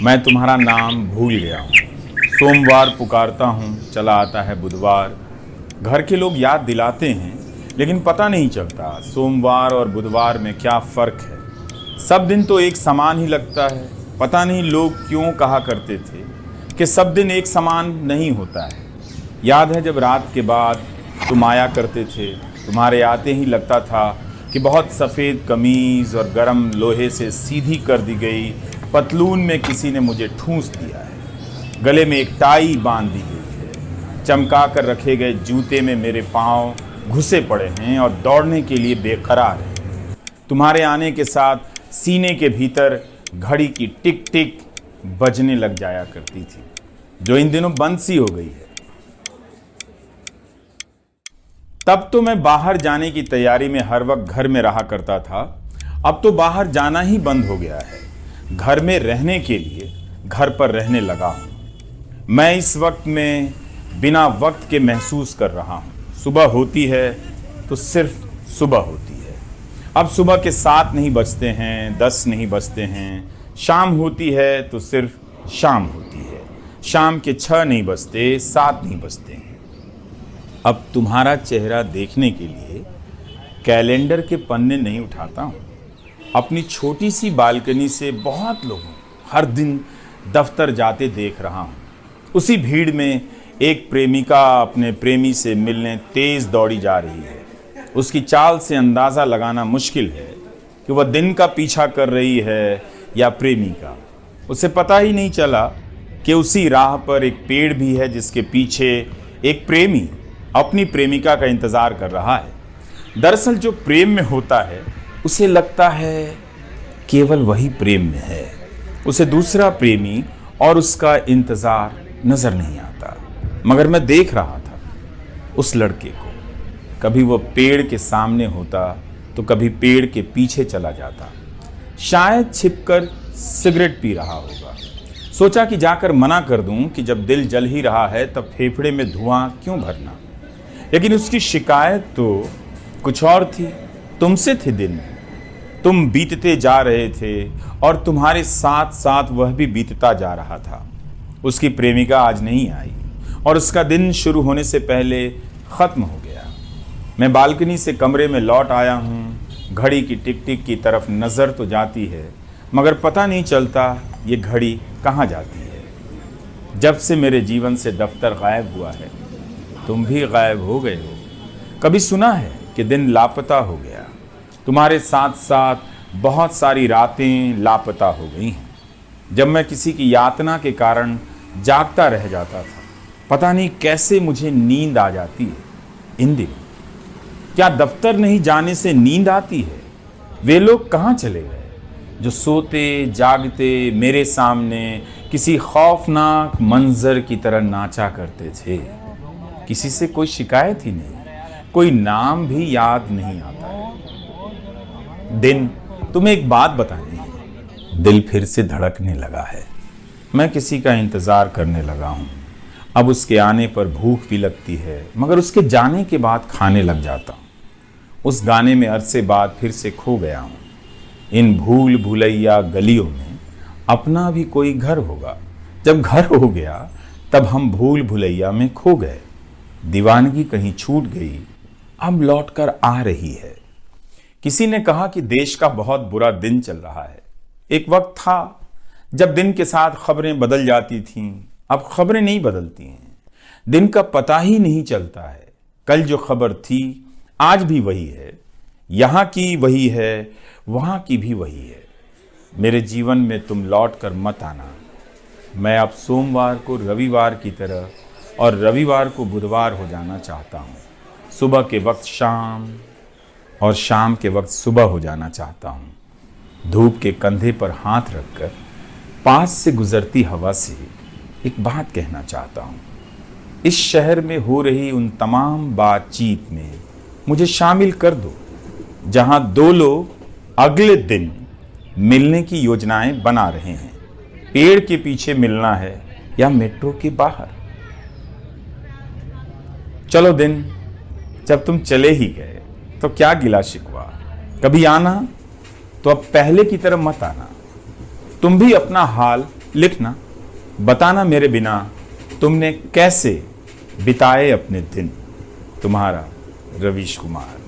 मैं तुम्हारा नाम भूल गया हूँ। सोमवार पुकारता हूँ, चला आता है बुधवार। घर के लोग याद दिलाते हैं, लेकिन पता नहीं चलता सोमवार और बुधवार में क्या फ़र्क है। सब दिन तो एक समान ही लगता है। पता नहीं लोग क्यों कहा करते थे कि सब दिन एक समान नहीं होता है। याद है जब रात के बाद तुम आया करते थे, तुम्हारे आते ही लगता था कि बहुत सफ़ेद कमीज़ और गरम लोहे से सीधी कर दी गई पतलून में किसी ने मुझे ठूंस दिया है। गले में एक टाई बांध दी गई है। चमका कर रखे गए जूते में मेरे पाँव घुसे पड़े हैं और दौड़ने के लिए बेकरार हैं। तुम्हारे आने के साथ सीने के भीतर घड़ी की टिक टिक बजने लग जाया करती थी, जो इन दिनों बंद सी हो गई है। तब तो मैं बाहर जाने की तैयारी में हर वक्त घर में रहा करता था। अब तो बाहर जाना ही बंद हो गया है। घर में रहने के लिए घर पर रहने लगा हूँ। मैं इस वक्त में बिना वक्त के महसूस कर रहा हूँ। सुबह होती है तो सिर्फ सुबह होती है। अब सुबह के 7 नहीं बजते हैं, 10 नहीं बजते हैं। शाम होती है तो सिर्फ शाम होती है। शाम के 6 नहीं बजते, 7 नहीं बजते हैं। अब तुम्हारा चेहरा देखने के लिए कैलेंडर के पन्ने नहीं उठाता हूँ। अपनी छोटी सी बालकनी से बहुत लोगों हर दिन दफ्तर जाते देख रहा हूँ। उसी भीड़ में एक प्रेमिका अपने प्रेमी से मिलने तेज दौड़ी जा रही है। उसकी चाल से अंदाज़ा लगाना मुश्किल है कि वह दिन का पीछा कर रही है या प्रेमी का। उसे पता ही नहीं चला कि उसी राह पर एक पेड़ भी है जिसके पीछे एक प्रेमी अपनी प्रेमिका का इंतज़ार कर रहा है। दरअसल जो प्रेम में होता है उसे लगता है केवल वही प्रेम में है। उसे दूसरा प्रेमी और उसका इंतज़ार नज़र नहीं आता। मगर मैं देख रहा था उस लड़के को। कभी वो पेड़ के सामने होता तो कभी पेड़ के पीछे चला जाता। शायद छिपकर सिगरेट पी रहा होगा। सोचा कि जाकर मना कर दूं कि जब दिल जल ही रहा है तब फेफड़े में धुआं क्यों भरना। लेकिन उसकी शिकायत तो कुछ और थी। तुमसे थे दिन, तुम बीतते जा रहे थे और तुम्हारे साथ साथ वह भी बीतता जा रहा था। उसकी प्रेमिका आज नहीं आई और उसका दिन शुरू होने से पहले ख़त्म हो गया। मैं बालकनी से कमरे में लौट आया हूँ। घड़ी की टिक टिक की तरफ नज़र तो जाती है, मगर पता नहीं चलता ये घड़ी कहाँ जाती है। जब से मेरे जीवन से दफ्तर गायब हुआ है, तुम भी गायब हो गए हो। कभी सुना है कि दिन लापता हो गया? तुम्हारे साथ साथ बहुत सारी रातें लापता हो गई हैं। जब मैं किसी की यातना के कारण जागता रह जाता था, पता नहीं कैसे मुझे नींद आ जाती है। इन दिनों क्या दफ्तर नहीं जाने से नींद आती है? वे लोग कहाँ चले गए जो सोते जागते मेरे सामने किसी खौफनाक मंजर की तरह नाचा करते थे? किसी से कोई शिकायत ही नहीं, कोई नाम भी याद नहीं आता है। दिन, तुम्हें एक बात बतानी है। दिल फिर से धड़कने लगा है। मैं किसी का इंतज़ार करने लगा हूँ। अब उसके आने पर भूख भी लगती है, मगर उसके जाने के बाद खाने लग जाता हूँ। उस गाने में अरसे बाद फिर से खो गया हूँ। इन भूल भुलैया गलियों में अपना भी कोई घर होगा। जब घर हो गया तब हम भूल भुलैया में खो गए। दीवानगी कहीं छूट गई, अब लौटकर आ रही है। किसी ने कहा कि देश का बहुत बुरा दिन चल रहा है। एक वक्त था जब दिन के साथ खबरें बदल जाती थीं। अब खबरें नहीं बदलती हैं। दिन का पता ही नहीं चलता है। कल जो खबर थी आज भी वही है। यहाँ की वही है, वहाँ की भी वही है। मेरे जीवन में तुम लौट कर मत आना। मैं अब सोमवार को रविवार की तरह और रविवार को बुधवार हो जाना चाहता हूँ। सुबह के वक्त शाम और शाम के वक्त सुबह हो जाना चाहता हूँ। धूप के कंधे पर हाथ रखकर पास से गुजरती हवा से एक बात कहना चाहता हूँ। इस शहर में हो रही उन तमाम बातचीत में मुझे शामिल कर दो, जहाँ 2 लोग अगले दिन मिलने की योजनाएं बना रहे हैं। पेड़ के पीछे मिलना है या मेट्रो के बाहर। चलो दिन, जब तुम चले ही गए तो क्या गिला शिकवा। कभी आना तो अब पहले की तरह मत आना। तुम भी अपना हाल लिखना, बताना मेरे बिना तुमने कैसे बिताए अपने दिन। तुम्हारा रवीश कुमार।